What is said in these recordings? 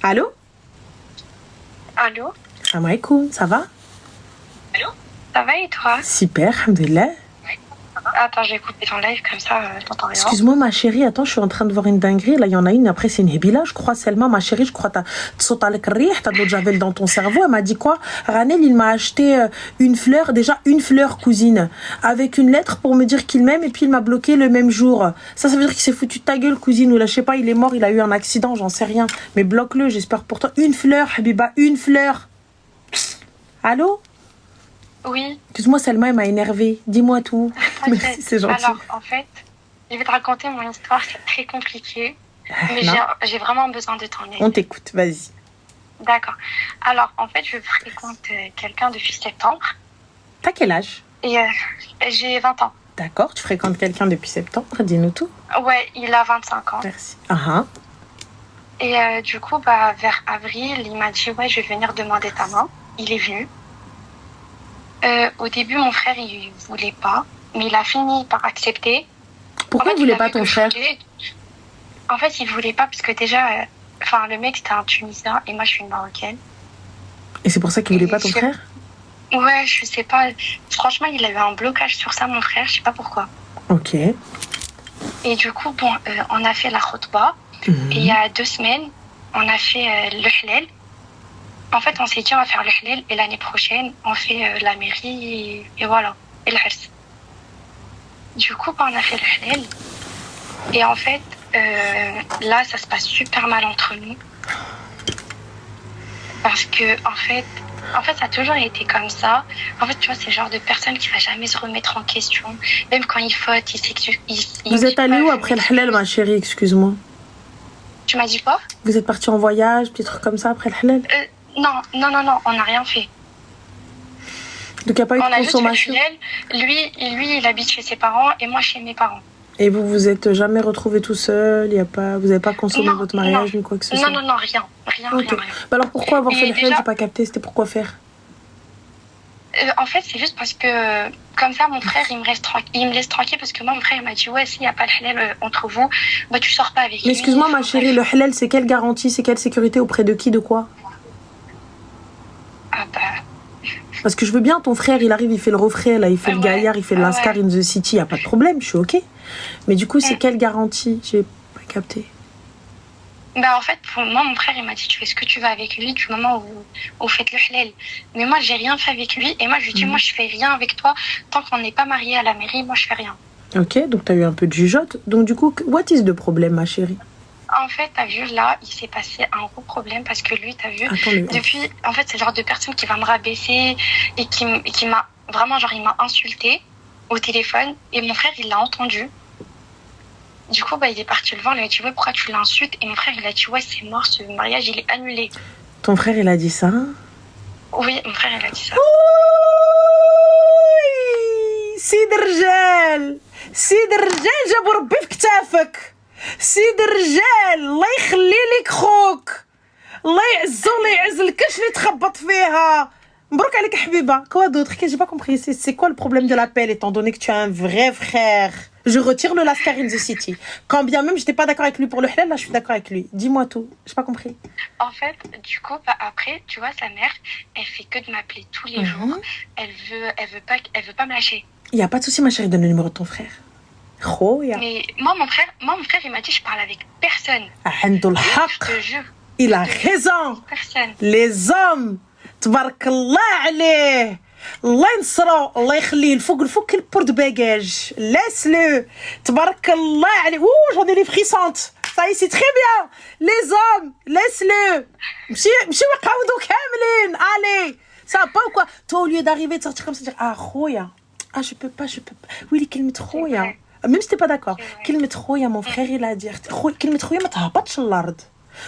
Allô? Allô? Salam alaikum, ça va? Allô? Ça va et toi? Super, alhamdoulilah. Attends, je vais couper ton live comme ça, je t'entends rien. Excuse-moi ma chérie, attends, je suis en train de voir une dinguerie. Là, il y en a une, après c'est une hébila, je crois, Selma, ma chérie, je crois, t'as de l'eau de javel dans ton cerveau. Elle m'a dit quoi? Ranel, il m'a acheté une fleur, déjà une fleur, cousine, avec une lettre pour me dire qu'il m'aime et puis il m'a bloqué le même jour. Ça veut dire qu'il s'est foutu de ta gueule, cousine, ou là, je sais pas, il est mort, il a eu un accident, j'en sais rien. Mais bloque-le, j'espère pour toi. Une fleur, Habiba, une fleur. Allô? Oui. Excuse-moi, Selma, elle m'a énervée. Dis-moi tout. Merci, c'est gentil. Alors, en fait, je vais te raconter mon histoire, c'est très compliqué. Mais j'ai vraiment besoin de ton aide. On t'écoute, vas-y. D'accord. Alors, en fait, je fréquente quelqu'un depuis septembre. T'as quel âge? Et j'ai 20 ans. D'accord, tu fréquentes quelqu'un depuis septembre, dis-nous tout. Ouais, il a 25 ans. Merci. Et du coup, vers avril, il m'a dit, ouais, je vais venir demander ta main. Il est venu. Au début, mon frère, il voulait pas, mais il a fini par accepter. Pourquoi il voulait pas ton frère? En fait, il voulait pas parce que déjà, le mec, c'était un Tunisien et moi, je suis une Marocaine. Et c'est pour ça qu'il voulait pas ton frère? Ouais, je sais pas. Franchement, il a eu un blocage sur ça, mon frère, je sais pas pourquoi. Ok. Et du coup, on a fait la khutba. Et il y a 2 semaines, on a fait le halal. En fait, on s'est dit, on va faire le halal et l'année prochaine, on fait la mairie et voilà, et le hars. Du coup, on a fait le halal. Et en fait, là, ça se passe super mal entre nous. Parce que, en fait, ça a toujours été comme ça. En fait, tu vois, c'est le genre de personne qui va jamais se remettre en question. Même quand il faute, il s'excuse. Vous êtes allé où après le halal, ma chérie, excuse-moi? Tu m'as dit quoi? Vous êtes partis en voyage, petits trucs comme ça après le halal? Non, on n'a rien fait. Donc il n'y a pas eu de consommation? Lui, il habite chez ses parents et moi chez mes parents. Et vous vous êtes jamais retrouvés tout seul? Vous n'avez pas consommé votre mariage ni quoi que ce soit? Non, rien. Okay. Alors pourquoi avoir fait le halal? J'ai pas capté, c'était pourquoi faire? En fait, c'est juste parce que comme ça, mon frère, il me laisse tranquille parce que moi, mon frère, il m'a dit, ouais, s'il n'y a pas le halal entre vous, tu sors pas avec lui. Mais excuse-moi, ma chérie, le halal, c'est quelle garantie? C'est quelle sécurité? Auprès de qui? De quoi? Parce que je veux bien, ton frère, il arrive, il fait le refrain, là, il fait le gaillard, il fait le lascar in the city, il n'y a pas de problème, je suis ok. Mais du coup, c'est quelle garantie? J'ai pas capté. En fait, pour moi, mon frère, il m'a dit, tu fais ce que tu veux avec lui du moment où vous faites le halal. Mais moi, j'ai rien fait avec lui. Et moi, je lui dis, moi, je fais rien avec toi. Tant qu'on n'est pas mariés à la mairie, moi, je fais rien. Ok, donc tu as eu un peu de jugeote. Donc du coup, what is the problème, ma chérie? En fait, t'as vu, là, il s'est passé un gros problème parce que lui, t'as vu, depuis, en fait, c'est le genre de personne qui va me rabaisser et qui m'a, vraiment, genre, il m'a insulté au téléphone et mon frère, il l'a entendu. Du coup, il est parti le voir, il a dit, ouais, pourquoi tu l'insultes? Et mon frère, il a dit, ouais, c'est mort, ce mariage, il est annulé. Ton frère, il a dit ça? Oui, mon frère, il a dit ça. سيد الرجال سيد الرجال جابوا ربي في كتافك سيد الرجال الله يخلي لك خوك الله يعزو الله يعز الكرش اللي تخبط فيها مبروك عليك حبيبه quoi d'autre j'ai pas compris c'est quoi le problème de l'appel étant donné que tu as un vrai frère. Je retire le lascar in the city. Quand bien même j'étais pas d'accord avec lui pour le halal, là je suis d'accord avec lui. Dis-moi tout, j'ai pas compris. En fait, du coup, après, tu vois, sa mère, elle fait que de m'appeler tous les jours. Elle veut pas me lâcher. Il y a pas de souci, ma chérie, donne le numéro de ton frère. Mais moi, mon frère, il m'a dit, je parle avec personne. Je te jure. Il a raison. Personne. Les hommes, tabarakallah alayh. الله ينصرو الله يخليه الفوق البورت باجاج laisse-le تبارك الله عليه j'en ai les frissontes ça y est c'est très bien les hommes laisse-le مشي ويقعدوا كاملين allez ça va pas ou quoi toi au lieu d'arriver de sortir comme ça dire خويا je peux pas oui كلمة خويا même si t'es pas d'accord كلمة خويا mon frère il a dit كلمة خويا ما تهبطش الارض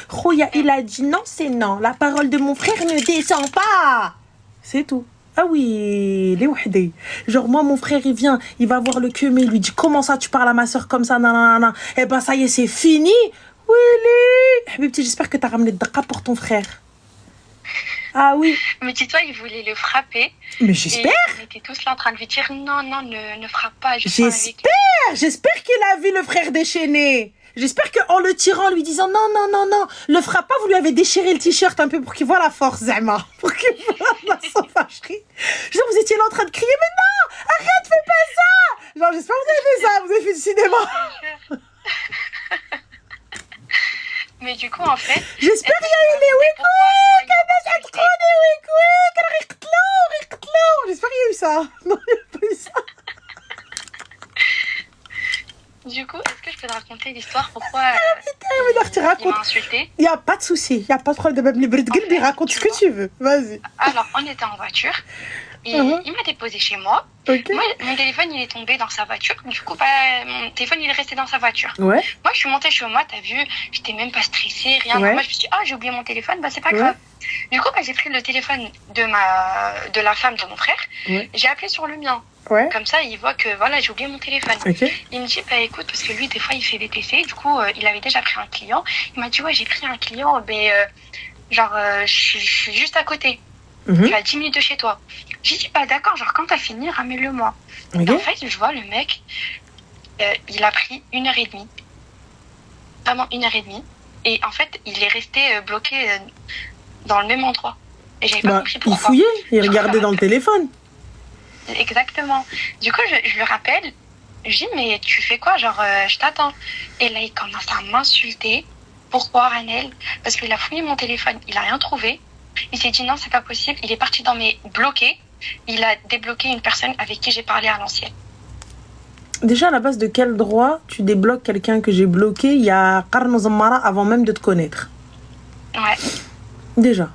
خويا il a dit non c'est non la parole de mon frère ne descend pas c'est tout. Ah oui, les wahdi. Genre moi mon frère il vient, il va voir le mais il lui dit comment ça tu parles à ma soeur comme ça nanana. Eh ben ça y est c'est fini. Oui, Habibti, j'espère que t'as ramené de daqa pour ton frère. Ah oui. Mais dis-toi, il voulait le frapper. Mais j'espère. On était tous là en train de lui dire non, ne frappe pas. J'espère qu'il a vu le frère déchaîné. J'espère qu'en le tirant, en lui disant non, non, non, non, le frappe pas, vous lui avez déchiré le t-shirt un peu pour qu'il voit la force, Zama. Pour qu'il voit la sauvagerie. Genre, vous étiez là en train de crier, mais non, arrête, fais pas ça. Genre, j'espère que vous avez fait ça, vous avez fait du cinéma. Mais du coup, en fait... J'espère qu'il y a eu les wik-wik, elle trop des wik-wik, elle rictlo. J'espère qu'il y a eu ça. Non, il n'y a pas eu ça. Du coup, est-ce que je peux te raconter l'histoire pourquoi il m'a insulté? Il n'y a pas de souci, il n'y a pas de problème. Raconte ce que tu veux, vas-y. Alors, on était en voiture et il m'a déposé chez moi. Okay. Moi, mon téléphone, il est tombé dans sa voiture. Du coup, mon téléphone, il est resté dans sa voiture. Ouais. Moi, je suis montée chez moi, t'as vu, j'étais même pas stressée, rien. Ouais. Moi, je me suis dit, j'ai oublié mon téléphone, c'est pas grave. Du coup, j'ai pris le téléphone de la femme de mon frère. Ouais. J'ai appelé sur le mien. Ouais. Comme ça, il voit que voilà, j'ai oublié mon téléphone. Okay. Il me dit, écoute, parce que lui, des fois, il fait des TC. Du coup, il avait déjà pris un client. Il m'a dit, ouais, j'ai pris un client, je suis juste à côté. Je suis à 10 minutes de chez toi. J'ai dit, d'accord, quand t'as fini, ramène-le-moi. Okay. En fait, je vois le mec, il a pris 1h30. Vraiment 1h30. Et en fait, il est resté bloqué dans le même endroit. Et j'avais pas compris pourquoi. Il fouillait, il regardait dans le téléphone. Exactement. Du coup, je le rappelle. Je dis, mais tu fais quoi? Je t'attends. Et là, il commence à m'insulter. Pourquoi, Ranel? Parce qu'il a fouillé mon téléphone. Il a rien trouvé. Il s'est dit, non, c'est pas possible. Il est parti dans mes bloqués. Il a débloqué une personne avec qui j'ai parlé à l'ancienne. Déjà, à la base de quel droit tu débloques quelqu'un que j'ai bloqué il y a Qarn Zammara avant même de te connaître? Ouais. Déjà.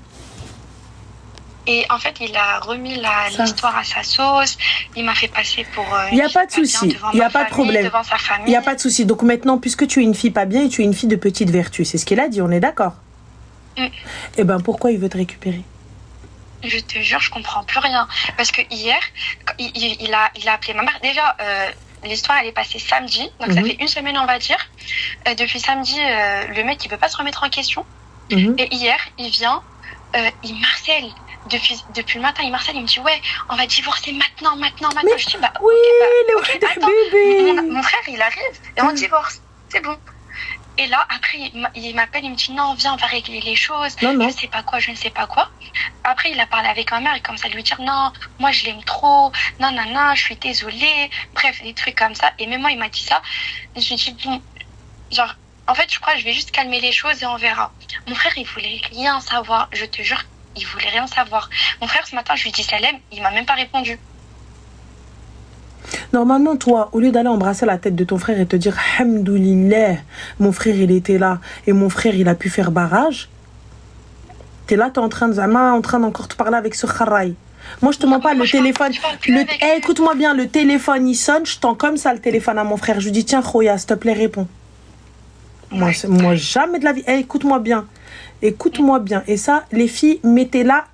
Et en fait, il a remis l'histoire à sa sauce. Il m'a fait passer pour... Il n'y a pas de souci. Il n'y a pas de problème. Il n'y a pas de souci. Donc maintenant, puisque tu es une fille pas bien et tu es une fille de petite vertu, c'est ce qu'il a dit, on est d'accord? Eh ben, pourquoi il veut te récupérer? Je te jure, je comprends plus rien. Parce que hier, il a appelé ma mère. Déjà, l'histoire, elle est passée samedi. Donc, ça fait une semaine, on va dire. Depuis samedi, le mec, il veut pas se remettre en question. Et hier, il vient, il harcèle. Depuis le matin, il harcèle. Il me dit, ouais, on va divorcer maintenant. Mais, je dis, oui, attends, mon frère, il arrive et on divorce. C'est bon. Et là, après, il m'appelle, il me dit, non, viens, on va régler les choses. Non. Je ne sais pas quoi. Après, il a parlé avec ma mère, il commence à lui dire, non, moi, je l'aime trop. Non, je suis désolée. Bref, des trucs comme ça. Et même moi, il m'a dit ça. Je me suis dit, bon, en fait, je crois que je vais juste calmer les choses et on verra. Mon frère, il voulait rien savoir. Je te jure, il voulait rien savoir. Mon frère, ce matin, je lui dis salam, il m'a même pas répondu. Normalement, toi, au lieu d'aller embrasser la tête de ton frère et te dire « Hamdoulillah, mon frère, il était là et mon frère, il a pu faire barrage », t'es là, t'es en train d'encore te parler avec ce kharaï. Moi, je te mens pas, le téléphone... écoute-moi bien, le téléphone, il sonne, je tends comme ça le téléphone à mon frère. Je lui dis « Tiens, Khoya, s'il te plaît, réponds. » Moi, jamais de la vie... écoute-moi bien. Écoute-moi bien. Et ça, les filles, mettez-la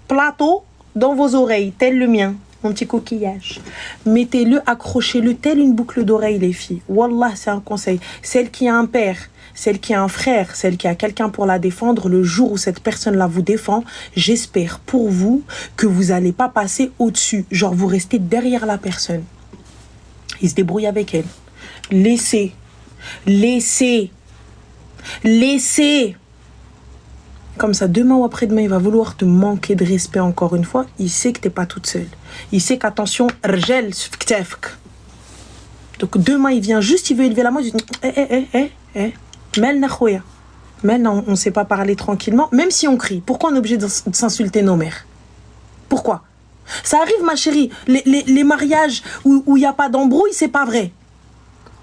plateau dans vos oreilles, tel le mien. Mon petit coquillage. Mettez-le, accrochez-le, tel une boucle d'oreille, les filles. Wallah, c'est un conseil. Celle qui a un père, celle qui a un frère, celle qui a quelqu'un pour la défendre, le jour où cette personne-là vous défend, j'espère pour vous que vous n'allez pas passer au-dessus. Genre, vous restez derrière la personne. Il se débrouille avec elle. Laissez. Comme ça, demain ou après-demain, il va vouloir te manquer de respect encore une fois. Il sait que tu n'es pas toute seule. Il sait qu'attention, rjel, donc demain, il vient juste, il veut élever la main. Il dit, Melna khoya. Maintenant, on ne sait pas parler tranquillement, même si on crie. Pourquoi on est obligé de s'insulter nos mères? Pourquoi? Ça arrive, ma chérie. Les mariages où il n'y a pas d'embrouille, c'est pas vrai.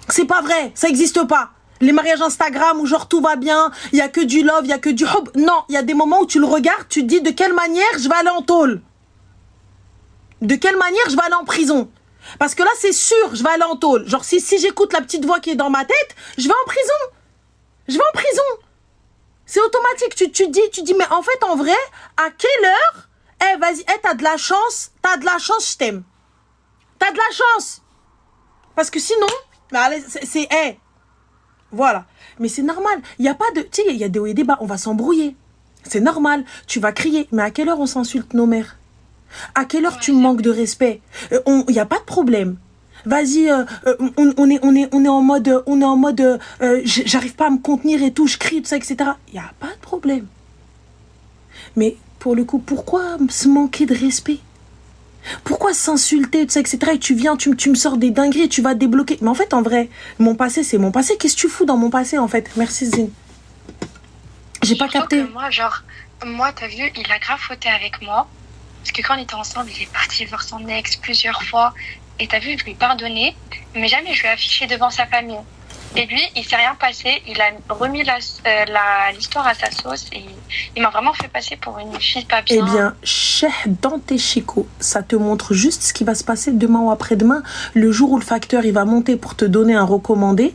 C'est pas vrai, ça n'existe pas. Les mariages Instagram où genre tout va bien, il y a que du love, il y a que du hub. Non, il y a des moments où tu le regardes, tu te dis de quelle manière je vais aller en tôle. De quelle manière je vais aller en prison. Parce que là, c'est sûr, je vais aller en tôle. Genre, si j'écoute la petite voix qui est dans ma tête, je vais en prison. C'est automatique. Tu te dis, mais en fait, en vrai, à quelle heure, vas-y, t'as de la chance, je t'aime. T'as de la chance. Parce que sinon, voilà. Mais c'est normal. Il n'y a pas de... Tu sais, il y a des hauts et des bas. On va s'embrouiller. C'est normal. Tu vas crier. Mais à quelle heure on s'insulte nos mères? À quelle heure tu manques de respect? Il n'y a pas de problème. vas-y, on est en mode, j'arrive pas à me contenir et tout, je crie, tout ça, etc. Il n'y a pas de problème. Mais pour le coup, pourquoi se manquer de respect? Pourquoi s'insulter, tout ça, etc. Et tu viens, tu me sors des dingueries, tu vas débloquer. Mais en fait, en vrai, mon passé, c'est mon passé. Qu'est-ce que tu fous dans mon passé, en fait? Merci, Zine. J'ai pas capté. Moi, t'as vu, il a grave fauté avec moi. Parce que quand on était ensemble, il est parti voir son ex plusieurs fois. Et t'as vu, je lui ai pardonné. Mais jamais je lui ai affiché devant sa famille. Et lui, il s'est rien passé. Il a remis l'histoire à sa sauce. Et il m'a vraiment fait passer pour une fille pas bien. Eh bien, Cheikh, dans tes chicots, ça te montre juste ce qui va se passer demain ou après-demain. Le jour où le facteur, il va monter pour te donner un recommandé.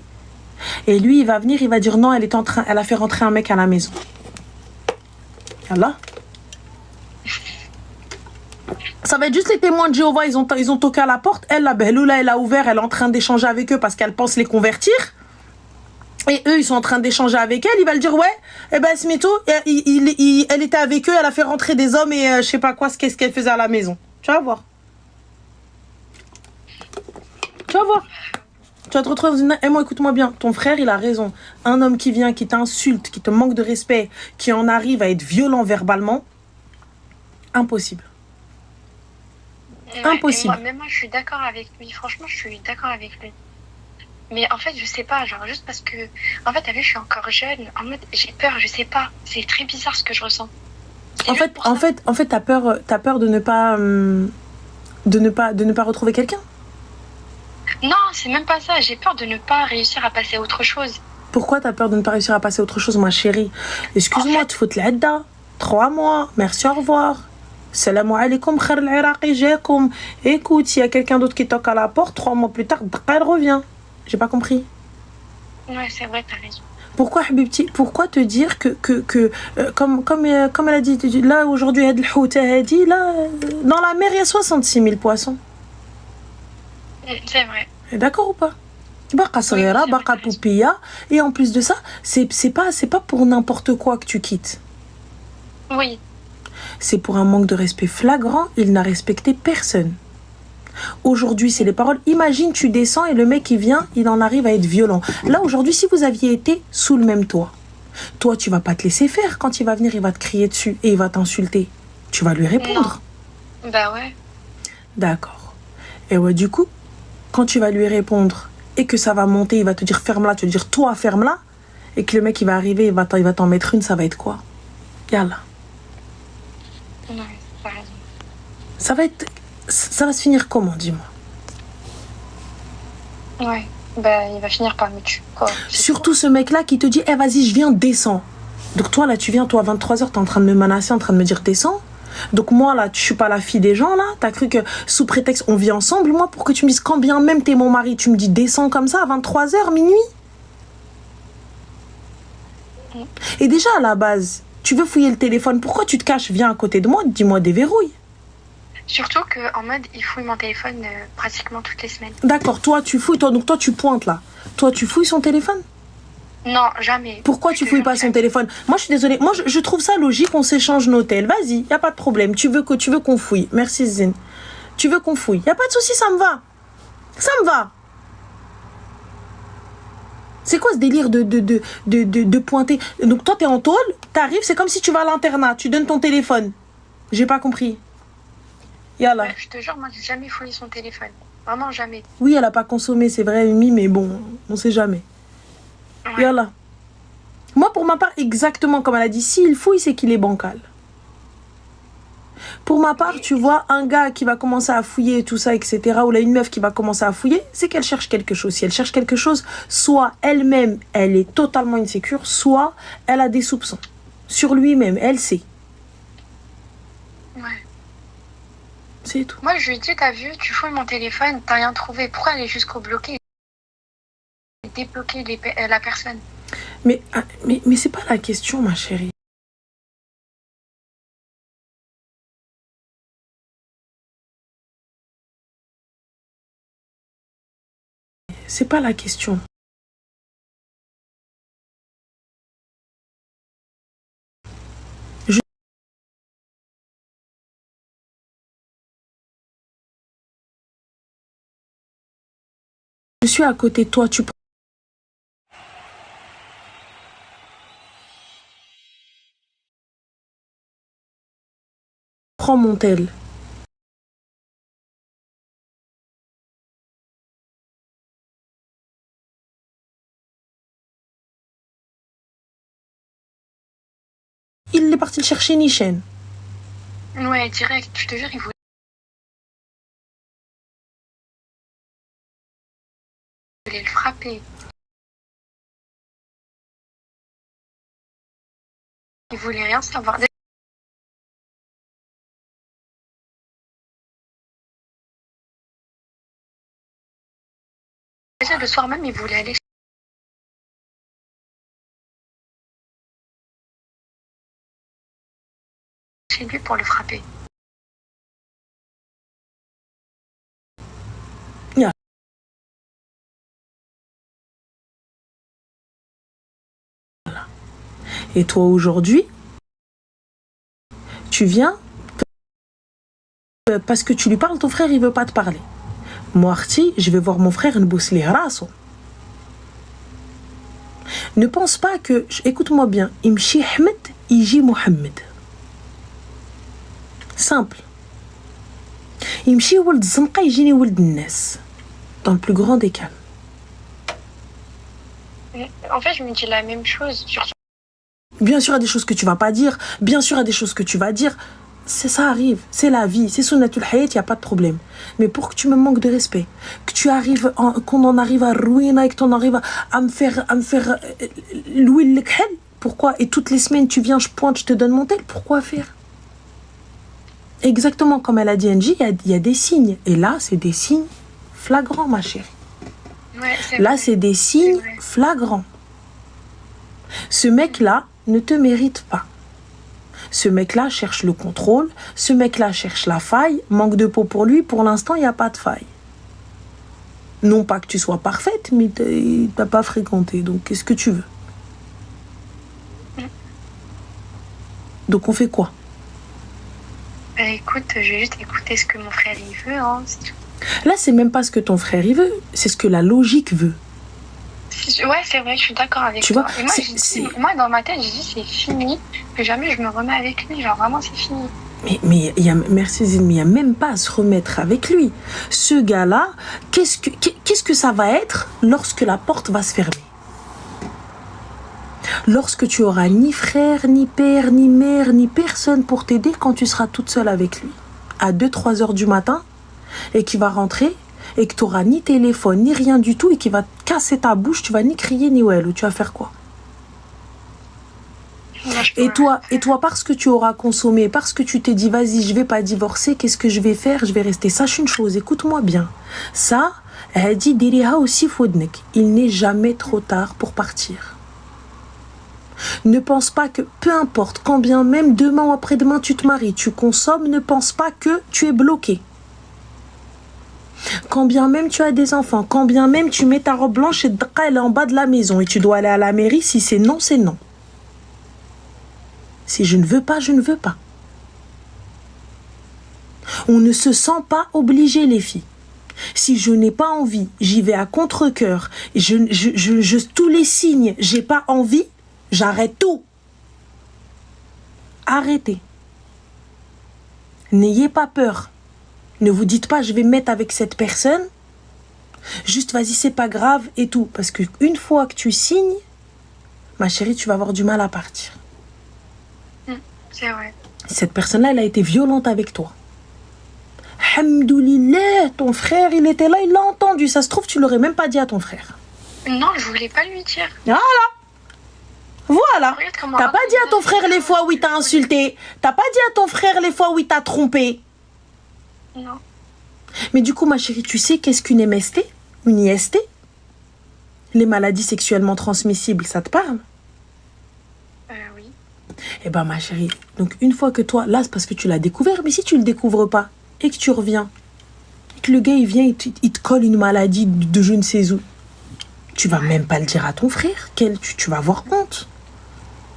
Et lui, il va venir, il va dire non, elle a fait rentrer un mec à la maison. Voilà. Ça va être juste les témoins de Jéhovah, ils ont toqué à la porte. Elle, la Beloula, elle a ouvert, elle est en train d'échanger avec eux parce qu'elle pense les convertir. Et eux, ils sont en train d'échanger avec elle. Il va le dire, ouais, eh ben, Smito, elle était avec eux, elle a fait rentrer des hommes et je sais pas quoi, qu'est-ce qu'elle faisait à la maison. Tu vas voir. Tu vas voir. Tu vas te retrouver dans une... Eh, moi, écoute-moi bien. Ton frère, il a raison. Un homme qui vient, qui t'insulte, qui te manque de respect, qui en arrive à être violent verbalement, impossible. Ouais, Impossible. Moi, je suis d'accord avec lui. Franchement, je suis d'accord avec lui. Mais en fait, je sais pas, genre, juste parce que... En fait, t'as vu, je suis encore jeune. En mode, j'ai peur, je sais pas. C'est très bizarre ce que je ressens. En fait, t'as peur de ne pas... de ne pas retrouver quelqu'un. Non, c'est même pas ça. J'ai peur de ne pas réussir à passer à autre chose. Pourquoi t'as peur de ne pas réussir à passer à autre chose, ma chérie? Excuse-moi, tu fous l'adda. 3 mois, merci, au revoir. Salam alaikum, khar al-Iraqi, jaikum. Écoute, il y a quelqu'un d'autre qui toque à la porte, 3 mois plus tard, elle revient. J'ai pas compris. Ouais, c'est vrai, t'as raison. Pourquoi, Habibti, pourquoi te dire comme elle a dit, là, aujourd'hui, là, dans la mer, il y a 66 000 poissons. C'est vrai. D'accord ou pas? Baka Saghira, Baka Poupia. Et en plus de ça, c'est pas pour n'importe quoi que tu quittes. Oui. C'est pour un manque de respect flagrant. Il n'a respecté personne. Aujourd'hui, c'est les paroles. Imagine, tu descends et le mec, il vient, il en arrive à être violent. Là, aujourd'hui, si vous aviez été sous le même toit, toi, tu vas pas te laisser faire. Quand il va venir, il va te crier dessus et il va t'insulter. Tu vas lui répondre. Non. Bah ouais. D'accord. Et ouais, du coup, quand tu vas lui répondre et que ça va monter, il va te dire ferme-la, tu vas dire toi ferme-la, et que le mec il va arriver, il va t'en mettre une, ça va être quoi? Yallah. Non, t'as raison. Ça va se finir comment, dis-moi? Ouais, bah il va finir par me tuer, quoi. Surtout ce mec-là qui te dit eh vas-y, je viens, descends. Donc toi là, tu viens, toi à 23h, t'es en train de me menacer, en train de me dire descends. Donc moi là, je suis pas la fille des gens là. T'as cru que sous prétexte on vit ensemble, moi, pour que tu me dises quand bien même t'es mon mari, tu me dis descends comme ça à 23h, minuit. Et déjà à la base, tu veux fouiller le téléphone, pourquoi tu te caches? Viens à côté de moi, dis-moi déverrouille. Surtout qu'en mode, il fouille mon téléphone pratiquement toutes les semaines. D'accord, toi tu fouilles, donc toi tu pointes là. Toi tu fouilles son téléphone? Non, jamais. Pourquoi tu fouilles pas son téléphone? Moi je suis désolée, moi je trouve ça logique, on s'échange nos tels. Vas-y, y a pas de problème. Tu veux qu'on fouille. Merci Zine. Tu veux qu'on fouille. Y a pas de souci, ça me va. Ça me va. C'est quoi ce délire de pointer? Donc toi t'es en tôle, t'arrives, c'est comme si tu vas à l'internat, tu donnes ton téléphone. J'ai pas compris. Yallah. Ouais, je te jure, moi j'ai jamais fouillé son téléphone. Vraiment jamais. Oui, elle a pas consommé, c'est vrai, Umi, mais bon, on sait jamais. Ouais. Yallah. Moi, pour ma part, exactement comme elle a dit, s'il fouille, c'est qu'il est bancal. Pour ma part, tu vois, un gars qui va commencer à fouiller tout ça, etc., ou là, une meuf qui va commencer à fouiller, c'est qu'elle cherche quelque chose. Si elle cherche quelque chose, soit elle-même, elle est totalement insécure, soit elle a des soupçons. Sur lui-même, elle sait. Ouais. C'est tout. Moi, je lui ai dit, t'as vu, tu fouilles mon téléphone, t'as rien trouvé. Pourquoi aller jusqu'au bloqué et débloquer la personne? Mais c'est pas la question, ma chérie. C'est pas la question. Je suis à côté de toi, tu prends mon tel. Il est parti le chercher Nichen. Ouais, direct, je te jure, il voulait le frapper. Il voulait rien savoir. Déjà, le soir même, il voulait aller chez lui pour le frapper. Yeah. Et toi aujourd'hui, tu viens parce que tu lui parles, ton frère il veut pas te parler. Moi, Arti, je vais voir mon frère nbous les raso. Ne pense pas que, écoute-moi bien, Imshi Ahmed, Iji Mohamed. Simple. Imshi Wald Zanqa, Ijini Wald Nes. Dans le plus grand des calmes. En fait, je me dis la même chose. Bien sûr, il y a des choses que tu vas pas dire. Bien sûr, il y a des choses que tu vas dire. Ça arrive, c'est la vie, c'est sunnatul hayat, il n'y a pas de problème. Mais pour que tu me manques de respect, que tu arrives, qu'on en arrive à ruiner, que tu en arrives à me faire louer le khel, pourquoi? Et toutes les semaines, tu viens, je pointe, je te donne mon tel, pourquoi faire? Exactement comme elle a dit Angie, il y a des signes. Et là, c'est des signes flagrants, ma chérie. Ouais, là, c'est des signes flagrants. Ce mec-là ne te mérite pas. Ce mec-là cherche le contrôle. Ce mec-là cherche la faille. Manque de peau pour lui. Pour l'instant, il n'y a pas de faille. Non pas que tu sois parfaite, mais tu n'as pas fréquenté. Donc, qu'est-ce que tu veux? Donc, on fait quoi? Écoute, je vais juste écouter ce que mon frère il veut. Hein, c'est tout. Là, c'est même pas ce que ton frère il veut. C'est ce que la logique veut. Ouais, c'est vrai, je suis d'accord avec tu toi. Vois, Et moi, dans ma tête, je dis c'est fini. Que jamais je me remets avec lui. Genre, vraiment, c'est fini. Mais merci Zine, mais il n'y a même pas à se remettre avec lui. Ce gars-là, qu'est-ce que ça va être lorsque la porte va se fermer? Lorsque tu auras ni frère, ni père, ni mère, ni personne pour t'aider quand tu seras toute seule avec lui. À 2-3 heures du matin, et qu'il va rentrer, et que tu n'auras ni téléphone, ni rien du tout, et qu'il va te casser ta bouche, tu vas ni crier, ni ouais, ou tu vas faire quoi? Et toi, parce que tu auras consommé, parce que tu t'es dit, vas-y, je vais pas divorcer, qu'est-ce que je vais faire? Je vais rester. Sache une chose, écoute-moi bien. Ça, elle dit, Diriha aussi Foudnek. Il n'est jamais trop tard pour partir. Ne pense pas que, peu importe, quand bien même demain ou après-demain tu te maries, tu consommes, ne pense pas que tu es bloqué. Quand bien même tu as des enfants, quand bien même tu mets ta robe blanche et elle est en bas de la maison et tu dois aller à la mairie, si c'est non, c'est non. Si je ne veux pas, je ne veux pas. On ne se sent pas obligé, les filles. Si je n'ai pas envie, j'y vais à contre-cœur. Tous les signes, j'ai pas envie, j'arrête tout. Arrêtez. N'ayez pas peur. Ne vous dites pas, je vais me mettre avec cette personne. Juste, vas-y, c'est pas grave et tout. Parce qu'une fois que tu signes, ma chérie, tu vas avoir du mal à partir. C'est vrai. Cette personne-là, elle a été violente avec toi. Hamdoulillah, ton frère, il était là, il l'a entendu. Ça se trouve, tu l'aurais même pas dit à ton frère. Non, je voulais pas lui dire. Voilà. T'as pas dit à ton frère les fois où il t'a insulté. T'as pas dit à ton frère les fois où il t'a trompé. Non. Mais du coup, ma chérie, tu sais qu'est-ce qu'une MST? Une IST? Les maladies sexuellement transmissibles, ça te parle? Oui. Eh ben, ma chérie, donc une fois que toi, là, c'est parce que tu l'as découvert, mais si tu le découvres pas, et que tu reviens, et que le gars, il vient, il te colle une maladie de je ne sais où, tu vas même pas le dire à ton frère, tu vas avoir honte.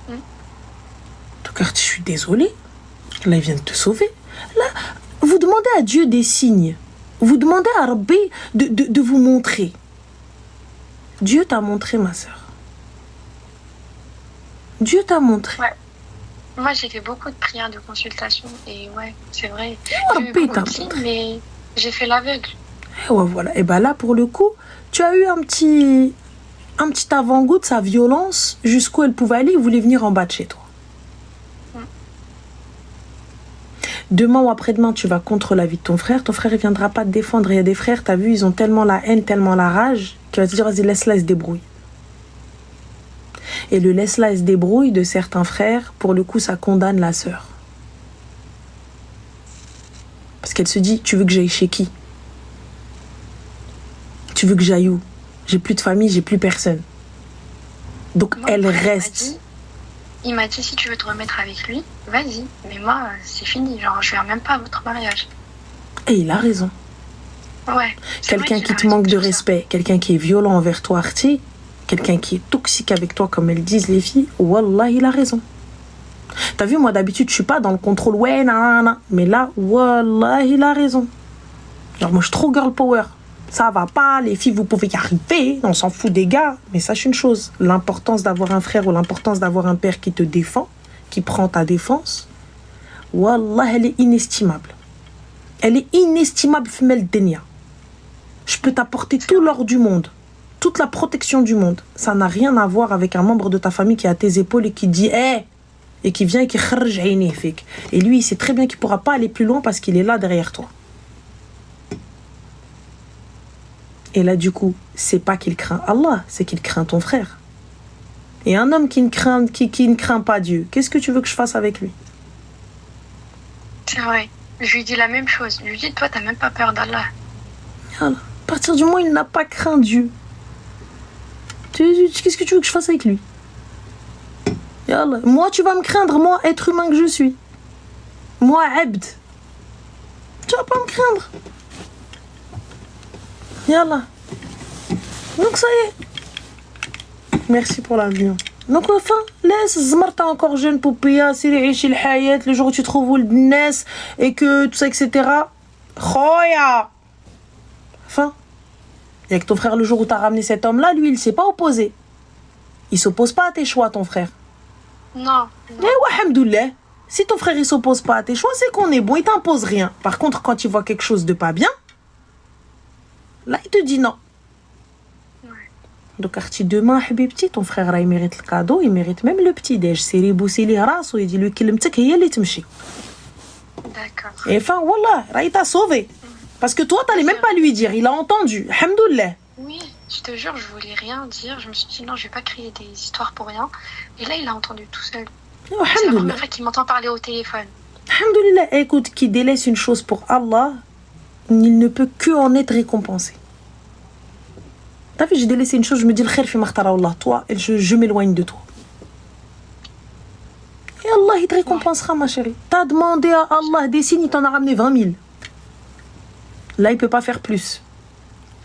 Donc, je suis désolée. Là, il vient de te sauver. Là, vous demandez à Dieu des signes. Vous demandez à Rabbi de vous montrer. Dieu t'a montré, ma sœur. Dieu t'a montré. Ouais. Moi, j'ai fait beaucoup de prières de consultation et ouais, c'est vrai. Oh, J'ai eu putain. beaucoup de signes, mais j'ai fait l'aveugle. Et ouais, voilà. Et ben là, pour le coup, tu as eu un petit avant-goût de sa violence, jusqu'où elle pouvait aller. Il voulait venir en bas de chez toi. Demain ou après-demain, tu vas contre la vie de ton frère. Ton frère, il viendra pas te défendre. Il y a des frères, t'as vu, ils ont tellement la haine, tellement la rage, qu'il va te dire, vas-y, laisse-la, elle se débrouille. Et le laisse-la, elle se débrouille de certains frères, pour le coup, ça condamne la sœur. Parce qu'elle se dit, tu veux que j'aille chez qui? Tu veux que j'aille où? J'ai plus de famille, j'ai plus personne. Donc Moi, elle mon frère reste. il m'a dit, si tu veux te remettre avec lui, vas-y. Mais moi, c'est fini. Genre, je viens même pas à votre mariage. Et il a raison. Ouais. Quelqu'un qui te manque de respect, quelqu'un qui est violent envers toi, Arti, quelqu'un qui est toxique avec toi, comme elles disent les filles, wallah, il a raison. T'as vu, moi d'habitude, je suis pas dans le contrôle, ouais, nanana. Mais là, wallah, il a raison. Genre, moi, je suis trop girl power. Ça va pas, les filles, vous pouvez y arriver, on s'en fout des gars. Mais sache une chose, l'importance d'avoir un frère ou l'importance d'avoir un père qui te défend, qui prend ta défense, wallah, elle est inestimable. Elle est inestimable, femelle Denia. Je peux t'apporter tout l'or du monde, toute la protection du monde. Ça n'a rien à voir avec un membre de ta famille qui est à tes épaules et qui dit hey, et qui vient et qui kharj ayni fik. Et lui, il sait très bien qu'il ne pourra pas aller plus loin parce qu'il est là derrière toi. Et là, du coup, c'est pas qu'il craint Allah, c'est qu'il craint ton frère. Et un homme qui ne craint pas Dieu, qu'est-ce que tu veux que je fasse avec lui? C'est vrai. Je lui dis la même chose. Je lui dis, toi, t'as même pas peur d'Allah. Voilà. À partir du moment où il n'a pas craint Dieu, qu'est-ce que tu veux que je fasse avec lui? Yallah. Moi, tu vas me craindre, moi, être humain que je suis. Moi, abd. Tu vas pas me craindre. Yallah. Donc ça y est. Merci pour l'avion. Donc enfin, laisse Zmarta encore jeune poupia, c'est les hayat, le jour où tu trouves où le Nes et que tout ça, etc. Khoya. Enfin, et avec ton frère, le jour où t'as ramené cet homme-là, lui, il s'est pas opposé. Il s'oppose pas à tes choix, ton frère. Non. Eh ouais, alhamdoulilah. Si ton frère, il s'oppose pas à tes choix, c'est qu'on est bon, il t'impose rien. Par contre, quand il voit quelque chose de pas bien, là, il te dit non. Ouais. Donc, Arti, demain, Habibti, ton frère, là, il mérite le cadeau, il mérite même le petit-déj. C'est les bousser les races, il dit le kilimtek, il y a les timchi. D'accord. Et enfin, wallah, là, il t'a sauvé. Parce que toi, t'allais même pas lui dire, il a entendu. Alhamdoulilah. Oui, je te jure, je voulais rien dire. Je me suis dit, non, je vais pas créer des histoires pour rien. Et là, il a entendu tout seul. C'est la Alhamdoulilah. première fois qu'il m'entend parler au téléphone. Alhamdoulilah. Écoute, qui délaisse une chose pour Allah, il ne peut que en être récompensé. T'as vu, j'ai délaissé une chose, je me dis, le khair fi makhtara Allah. Toi, je m'éloigne de toi. Et Allah, il te récompensera, ma chérie. T'as demandé à Allah des signes, il t'en a ramené 20 000. Là, il peut pas faire plus.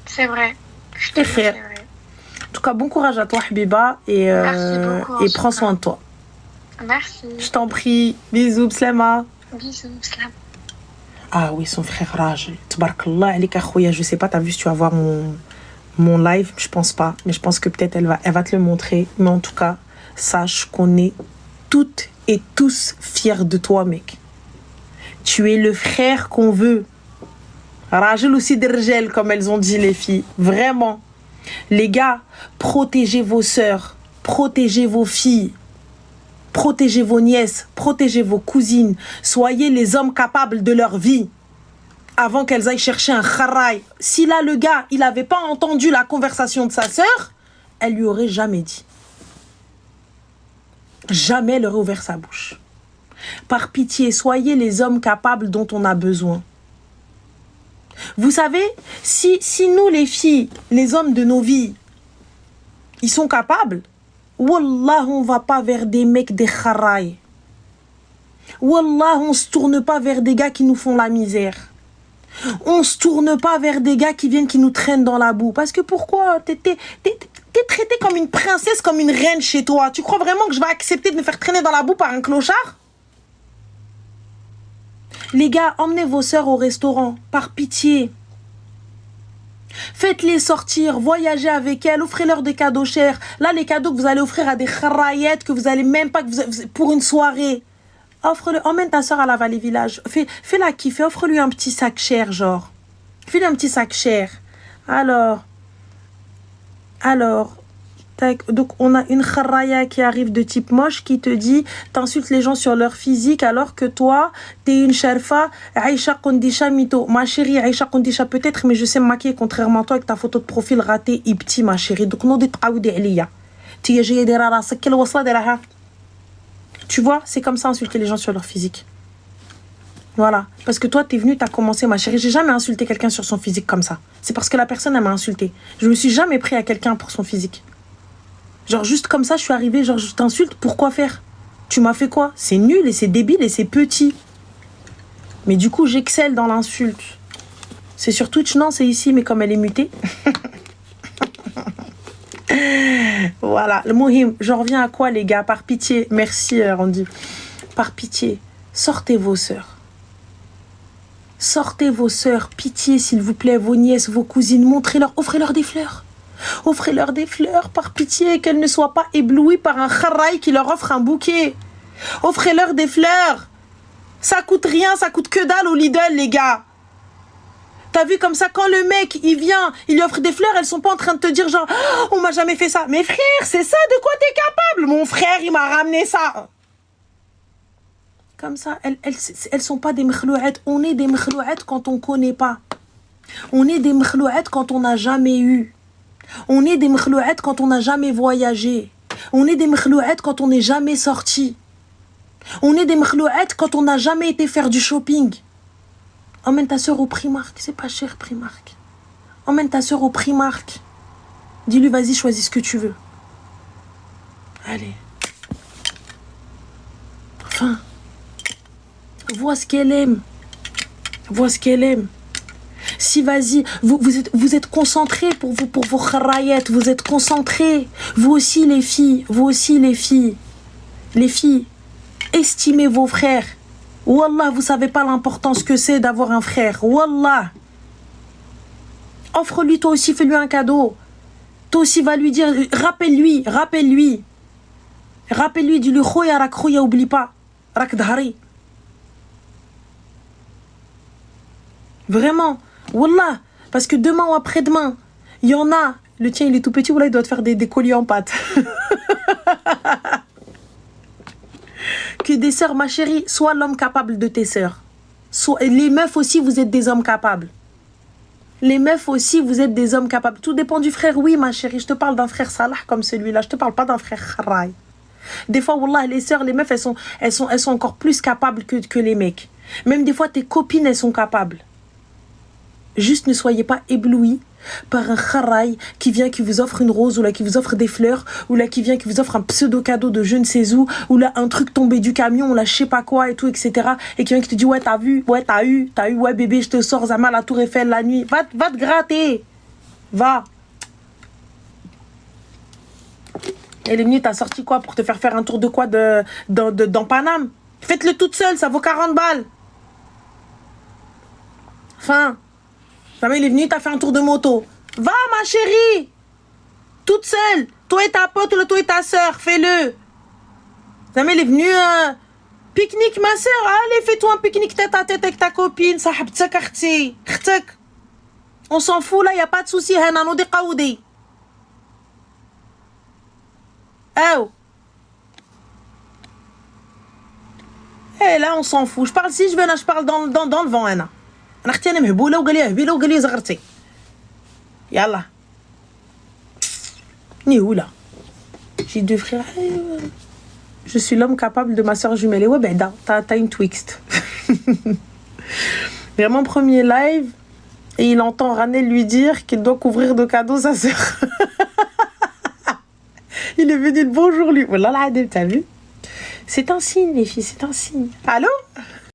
C'est vrai. Je te Et jure, khair. c'est vrai. En tout cas, bon courage à toi, Habiba, et Merci beaucoup, et prends soin de toi. Merci. Je t'en prie. Bisous, Slema. Bisous, salam. Ah oui, son frère Raj. Tabarakallah, alik akhouya. Je sais pas, t'as vu si tu vas voir mon live? Je pense pas. Mais je pense que peut-être elle va te le montrer. Mais en tout cas, sache qu'on est toutes et tous fiers de toi, mec. Tu es le frère qu'on veut. Rajel aussi dergel, comme elles ont dit les filles. Vraiment. Les gars, protégez vos sœurs. Protégez vos filles. Protégez vos nièces, protégez vos cousines. Soyez les hommes capables de leur vie. Avant qu'elles aillent chercher un kharaï. Si là, le gars, il n'avait pas entendu la conversation de sa sœur, elle lui aurait jamais dit. Jamais elle aurait ouvert sa bouche. Par pitié, soyez les hommes capables dont on a besoin. Vous savez, si nous, les filles, les hommes de nos vies, ils sont capables, wallah, on va pas vers des mecs des kharaï. Wallah, on se tourne pas vers des gars qui nous font la misère. On se tourne pas vers des gars qui viennent, qui nous traînent dans la boue. Parce que pourquoi? T'es traitée comme une princesse, comme une reine chez toi. Tu crois vraiment que je vais accepter de me faire traîner dans la boue par un clochard? Les gars, emmenez vos sœurs au restaurant, par pitié. Faites-les sortir, voyagez avec elles, offrez-leur des cadeaux chers. Là, les cadeaux que vous allez offrir à des kharayettes que vous allez même pas, pour une soirée. Offre-le, emmène ta soeur à la Vallée Village. Fais-la kiffer, offre-lui un petit sac cher, genre. Fais-lui un petit sac cher. Alors, tac, donc on a une kharaya qui arrive de type moche qui te dit t'insultes les gens sur leur physique alors que toi t'es une sherfa. Aïcha Kondisha Mito, ma chérie. Aïcha Kondisha peut-être, mais je sais me maquiller contrairement à toi avec ta photo de profil ratée et petit, ma chérie. Donc non, tu vois, c'est comme ça insulter les gens sur leur physique. Voilà, parce que toi t'es venue, t'as commencé, ma chérie. J'ai jamais insulté quelqu'un sur son physique comme ça. C'est parce que la personne elle m'a insulté. Je me suis jamais pris à quelqu'un pour son physique. Genre juste comme ça, je suis arrivée, genre je t'insulte, pourquoi faire? Tu m'as fait quoi? C'est nul et c'est débile et c'est petit. Mais du coup, j'excelle dans l'insulte. C'est sur Twitch, non, c'est ici, mais comme elle est mutée. Voilà, le mohim, j'en reviens à quoi les gars? Par pitié, merci Randy. Par pitié, sortez vos sœurs. Sortez vos sœurs, pitié s'il vous plaît, vos nièces, vos cousines, montrez-leur, offrez-leur des fleurs. Offrez-leur des fleurs, par pitié, qu'elles ne soient pas éblouies par un kharaï qui leur offre un bouquet. Offrez-leur des fleurs. Ça coûte rien, ça coûte que dalle au Lidl, les gars. T'as vu comme ça, quand le mec, il vient, il lui offre des fleurs, elles sont pas en train de te dire genre, oh, on m'a jamais fait ça. Mais frère, c'est ça de quoi t'es capable? Mon frère, il m'a ramené ça. Comme ça, elles sont pas des mkhlouettes. On est des mkhlouettes quand on connaît pas. On est des mkhlouettes quand on n'a jamais eu. On est des mkhlouettes quand on n'a jamais voyagé. On est des mkhlouettes quand on n'est jamais sorti. On est des mkhlouettes quand on n'a jamais été faire du shopping. Emmène ta soeur au Primark, c'est pas cher Primark. Emmène ta soeur au Primark. Dis-lui, vas-y, choisis ce que tu veux. Allez. Enfin. Vois ce qu'elle aime. Vois ce qu'elle aime. Si vas-y, vous êtes concentrés pour vos kharayettes, vous êtes concentrés. Vous aussi les filles, Les filles, estimez vos frères. Wallah, vous savez pas l'importance que c'est d'avoir un frère. Wallah. Offre-lui toi aussi, fais-lui un cadeau. Toi aussi va lui dire, rappelle-lui. Rappelle-lui, dis-lui, khoya rak khoya, oublie pas. Rak dhari. Vraiment. Wallah, parce que demain ou après-demain, il y en a. Le tien, il est tout petit, Wallah, il doit te faire des colis en pâte. Que des sœurs, ma chérie, sois l'homme capable de tes sœurs. Les meufs aussi, vous êtes des hommes capables. Les meufs aussi, vous êtes des hommes capables. Tout dépend du frère, oui, ma chérie. Je te parle d'un frère Salah comme celui-là. Je te parle pas d'un frère Kharay. Des fois, Wallah, les sœurs, les meufs, elles sont encore plus capables que les mecs. Même des fois, tes copines, elles sont capables. Juste ne soyez pas éblouis par un kharaï qui vient, qui vous offre une rose, ou là qui vous offre des fleurs, ou là qui vient, qui vous offre un pseudo cadeau de je ne sais où, ou là un truc tombé du camion, ou là je sais pas quoi et tout, etc. Et qui vient qui te dit ouais t'as vu, ouais t'as eu, ouais bébé je te sors Zama la tour Eiffel la nuit, va te gratter, va. Elle est venue, t'as sorti quoi pour te faire un tour de quoi dans Paname? Faites-le toute seule, ça vaut 40 balles. Enfin. Jamais il est venu, t'as fait un tour de moto. Va, ma chérie. Toute seule. Toi et ta pote, toi et ta soeur, fais-le. Jamais il est venu, pique-nique, ma soeur. Allez, fais-toi un pique-nique tête à tête avec ta copine. Sahabtek akhti. Khtek. On s'en fout, là, y a pas de souci. Hana, no déqaoudi. Oh. Eh, là, on s'en fout. Je parle si je veux, là, je parle dans le vent, Hana. انا اختي انا مهبوله وقال لي هبيله وقال لي زغرتي يلا نيولا j'ai deux frères je suis l'homme capable de ma soeur jumelle et ouais ben t'as une twixt. Vraiment premier live et il entend Ranel lui dire qu'il doit couvrir de cadeaux sa soeur. Il est venu le bonjour lui. Voilà la t'as vu, c'est un signe les filles, c'est un signe. Allô.